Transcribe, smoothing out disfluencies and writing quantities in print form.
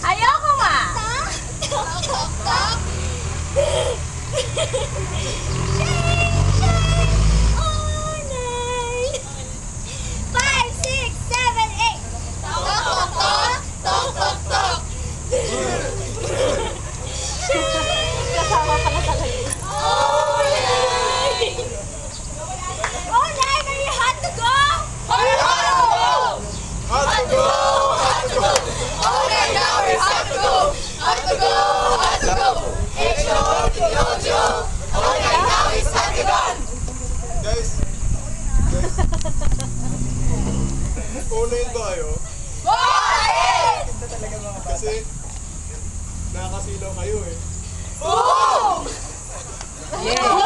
Ayoko nga! Tok, tok, tok. All night. 5, 6, 7, 8. Tok, tok, tok. Tok, tok, tok. Kasama pala talaga yun. All night. All night, are you hot to go? Are you hot to go? Hot to go, hot to go. Okay, now we're hot to go. Hot to go, hot to go. H-O-T-O-T-O. Okay, now it's hot to go. Guys, unahin ba kayo? Why? Kasi nakakasilaw kayo eh. Boom! Yeah!